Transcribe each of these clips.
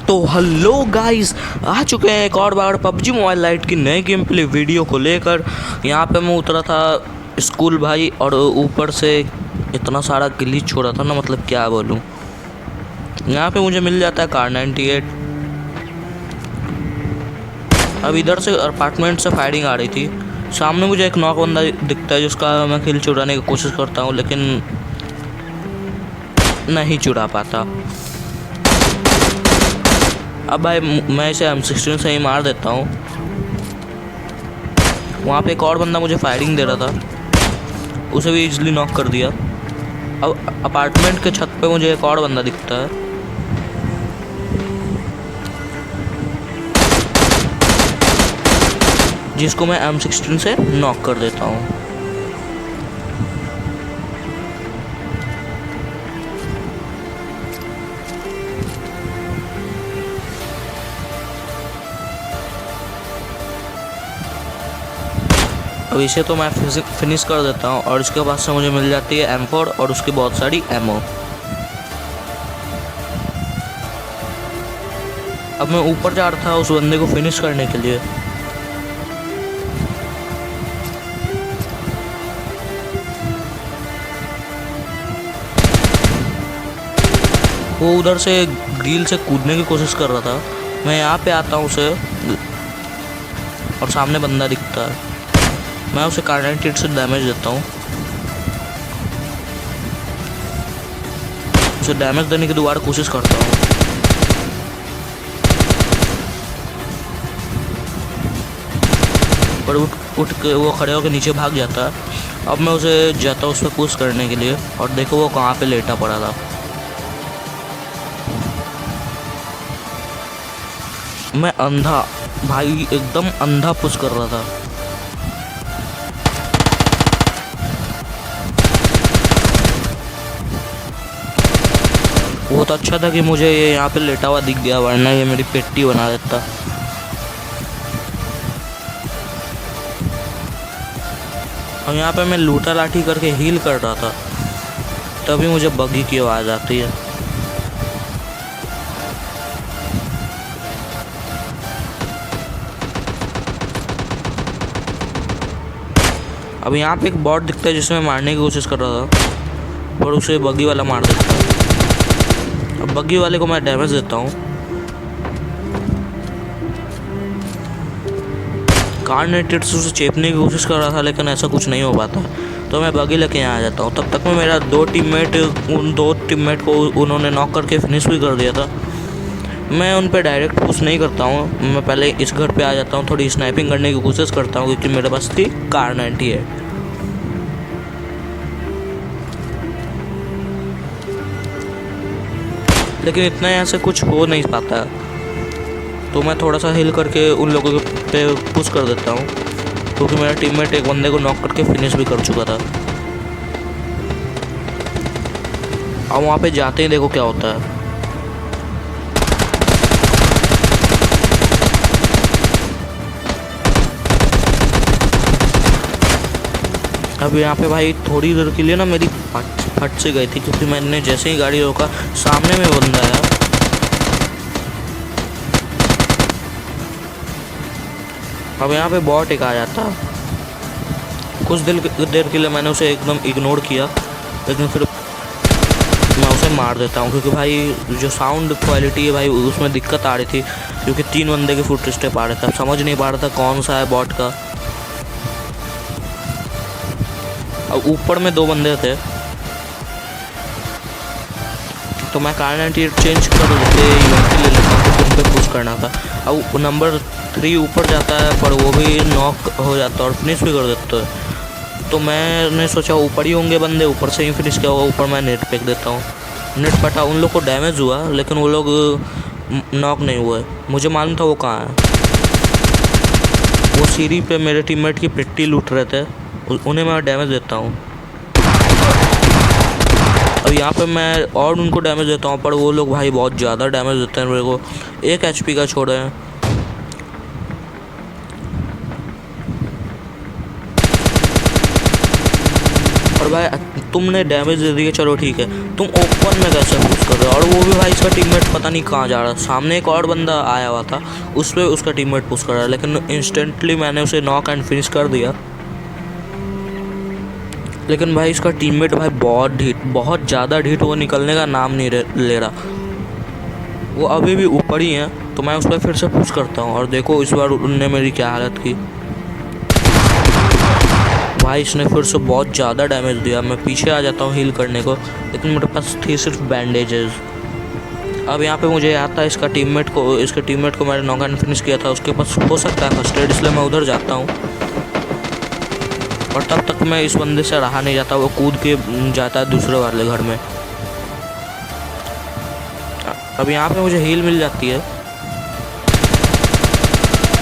तो hello guys, आ चुके हैं एक और बार पबजी मोबाइल लाइट की नए गेम प्ले वीडियो को लेकर। यहाँ पे मैं उतरा था स्कूल भाई, और ऊपर से इतना सारा ग्लिच हो रहा था ना, मतलब क्या बोलूँ। यहाँ पे मुझे मिल जाता है कार 98। अब इधर से अपार्टमेंट से फायरिंग आ रही थी। सामने मुझे एक नॉक बंदा दिखता है जिसका मैं किल चुराने की कोशिश करता हूँ, लेकिन नहीं चुरा पाता। अब भाई मैं इसे M16 से ही मार देता हूँ। वहाँ पे एक और बंदा मुझे फायरिंग दे रहा था, उसे भी इजीली नॉक कर दिया। अब अपार्टमेंट के छत पे मुझे एक और बंदा दिखता है, जिसको मैं M16 से नॉक कर देता हूँ। अब इसे तो मैं फिनिश कर देता हूँ, और इसके बाद से मुझे मिल जाती है M4 और उसकी बहुत सारी एमओ। अब मैं ऊपर जा रहा था उस बंदे को फिनिश करने के लिए। वो उधर से ग्रिल से कूदने की कोशिश कर रहा था। मैं यहाँ पे आता हूँ उसे, और सामने बंदा दिखता है। मैं उसे कार 98 से डैमेज देता हूँ। उसे डैमेज देने की दोबारा कोशिश करता हूँ, पर उठ के वो खड़े होकर नीचे भाग जाता है। अब मैं उसे जाता हूँ उस पर पुश करने के लिए, और देखो वो कहाँ पे लेटा पड़ा था। मैं अंधा भाई, एकदम अंधा पुश कर रहा था। बहुत अच्छा था कि मुझे ये यहाँ पे लेटा हुआ दिख गया, वरना ये मेरी पेट्टी बना देता। और यहाँ पे मैं लूटा लाठी करके हील कर रहा था, तभी मुझे बग्गी की आवाज़ आती है। अब यहाँ पे एक बॉट दिखता है जिसे मैं मारने की कोशिश कर रहा था, पर उसे बग्गी वाला मार देता है। अब बग्गी वाले को मैं डैमेज देता हूँ। कार 98 से उसे चेपने की कोशिश कर रहा था, लेकिन ऐसा कुछ नहीं हो पाता, तो मैं बग्गी लेके यहाँ आ जाता हूँ। तब तक में मेरा उन दो टीममेट को उन्होंने नॉक करके फिनिश भी कर दिया था। मैं उन पर डायरेक्ट पुश नहीं करता हूँ, मैं पहले इस घर पे आ जाता हूँ, थोड़ी स्नाइपिंग करने की कोशिश करता हूँ, क्योंकि मेरे पास थी कार 98। लेकिन इतना यहाँ से कुछ हो नहीं पाता, तो मैं थोड़ा सा हिल करके उन लोगों पे पुश कर देता हूँ, क्योंकि मेरा टीममेट एक बंदे को नॉक करके फिनिश भी कर चुका था। अब वहाँ पे जाते ही देखो क्या होता है। अब यहाँ पे भाई थोड़ी देर के लिए ना मेरी फट से गई थी, क्योंकि मैंने जैसे ही गाड़ी रोका सामने में बंदा आया। अब यहाँ पे बॉट एक आ जाता। कुछ देर के लिए मैंने उसे एकदम इग्नोर किया, लेकिन फिर मैं उसे मार देता हूँ, क्योंकि भाई जो साउंड क्वालिटी है भाई उसमें दिक्कत आ रही थी, क्योंकि 3 बंदे के फुट स्टेप आ रहे थे। अब समझ नहीं पा रहा था कौन सा है बॉट का। अब ऊपर में 2 बंदे थे, तो मैं कार 98 चेंज कर देते ले लेता हूँ, तो उन पे पुश करना था। अब नंबर 3 ऊपर जाता है, पर वो भी नॉक हो जाता है और फिनिश भी कर देता है। तो मैंने सोचा ऊपर ही होंगे बंदे, ऊपर से ही फिनिश किया होगा। ऊपर मैं नेट फेंक देता हूँ, नेट फटा, उन लोग को डैमेज हुआ, लेकिन वो लोग नॉक नहीं हुए। मुझे मालूम था वो कहाँ है। वो सीढ़ी पे मेरे टीममेट की पेट्टी लूट रहे थे, उन्हें मैं डैमेज देता हूँ। अब यहाँ पे मैं और उनको डैमेज देता हूँ, पर वो लोग भाई बहुत ज़्यादा डैमेज देते हैं मेरे को। 1 HP का छोड़े हैं। और भाई तुमने डैमेज दे दिया, चलो ठीक है, तुम ओपन में कैसे पुश कर रहे हो? और वो भी भाई इसका टीममेट पता नहीं कहाँ जा रहा, सामने एक और बंदा आया हुआ था, उस पर उसका टीममेट पुश कर रहा है, लेकिन इंस्टेंटली मैंने उसे नॉक एंड फिनिश कर दिया। लेकिन भाई इसका टीममेट भाई बहुत ज़्यादा ढीठ, वो निकलने का नाम नहीं ले रहा, वो अभी भी ऊपर ही है। तो मैं उस पर फिर से पुश करता हूँ और देखो इस बार उनने मेरी क्या हालत की भाई। इसने फिर से बहुत ज़्यादा डैमेज दिया। मैं पीछे आ जाता हूँ हील करने को, लेकिन मेरे पास थी सिर्फ बैंडेजेस। अब यहाँ पे मुझे याद था इसके टीममेट को मैंने नॉक एंड फिनिश किया था, उसके पास हो सकता है फर्स्ट एड, इसलिए मैं उधर जाता हूँ। और तब तक मैं इस बंदे से रहा नहीं जाता, वो कूद के जाता है दूसरे वाले घर में। अब यहाँ पे मुझे हील मिल जाती है।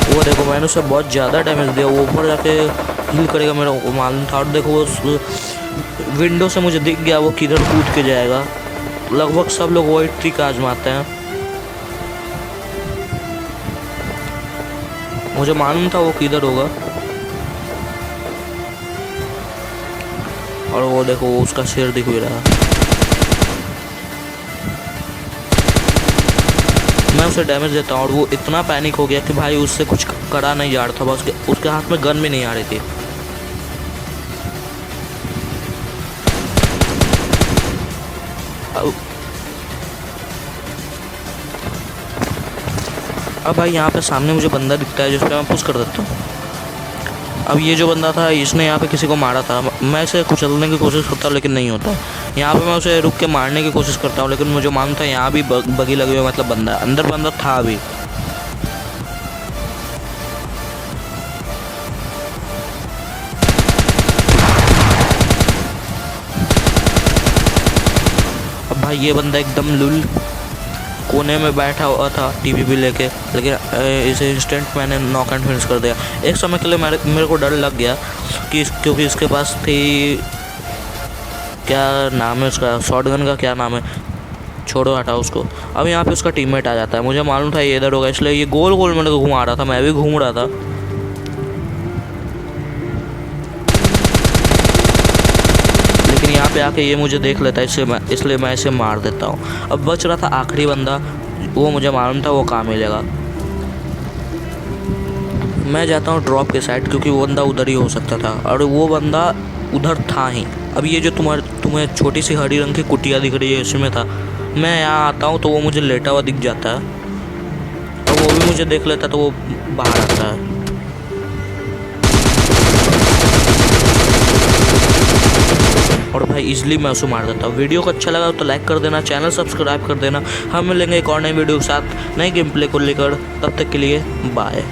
वो देखो मैंने उसे बहुत ज़्यादा डैमेज दिया, वो ऊपर जाके हील करेगा मेरा को मालूम था। और देखो वो विंडो से मुझे दिख गया वो किधर कूद के जाएगा। लगभग सब लोग वही ट्रिक आजमाते हैं, मुझे मालूम था वो किधर होगा। और वो देखो वो उसका सिर दिख भी रहा। मैं उसे डैमेज देता हूँ और वो इतना पैनिक हो गया कि भाई उससे कुछ करा नहीं जा रहा था, बस उसके हाथ में गन भी नहीं आ रही थी। अब भाई यहाँ पे सामने मुझे बंदा दिखता है जिस पर मैं पुश कर देता हूँ। अब ये जो बंदा था इसने यहाँ पे किसी को मारा था, मैं इसे कुचलने की कोशिश करता हूँ लेकिन नहीं होता। यहाँ पे मैं उसे रुक के मारने की कोशिश करता हूँ, लेकिन मुझे मालूम था यहाँ भी बगी लगी हुई, मतलब बंदा अंदर बंदा था अभी। अब भाई ये बंदा एकदम लुल कोने में बैठा हुआ था टीवी भी लेके, लेकिन इसे इंस्टेंट मैंने नॉक एंड फिनिश कर दिया। एक समय के लिए मेरे को डर लग गया कि क्योंकि इसके पास थी, क्या नाम है उसका, शॉटगन का क्या नाम है, छोड़ो हटाओ उसको। अब यहाँ पे उसका टीममेट आ जाता है, मुझे मालूम था ये इधर होगा, इसलिए ये गोल गोल मेरे को घुमा रहा था, मैं भी घूम रहा था। लेकिन यहाँ पे आके ये मुझे देख लेता है, इसलिए मैं इसे मार देता हूँ। अब बच रहा था आखिरी बंदा, वो मुझे मालूम था वो कहाँ मिलेगा। मैं जाता हूँ ड्रॉप के साइड, क्योंकि वो बंदा उधर ही हो सकता था और वो बंदा उधर था ही। अब ये जो तुम्हें छोटी सी हरी रंग की कुटिया दिख रही है इसमें था। मैं यहाँ आता हूँ तो वो मुझे लेटा हुआ दिख जाता है और वो भी मुझे देख लेता तो वो बाहर आता है। और भाई इजली मैं उसे मार देता हूँ। वीडियो को अच्छा लगा तो लाइक कर देना, चैनल सब्सक्राइब कर देना। हम मिलेंगे एक और नई वीडियो के साथ नए गेम प्ले को लेकर, तब तक के लिए बाय।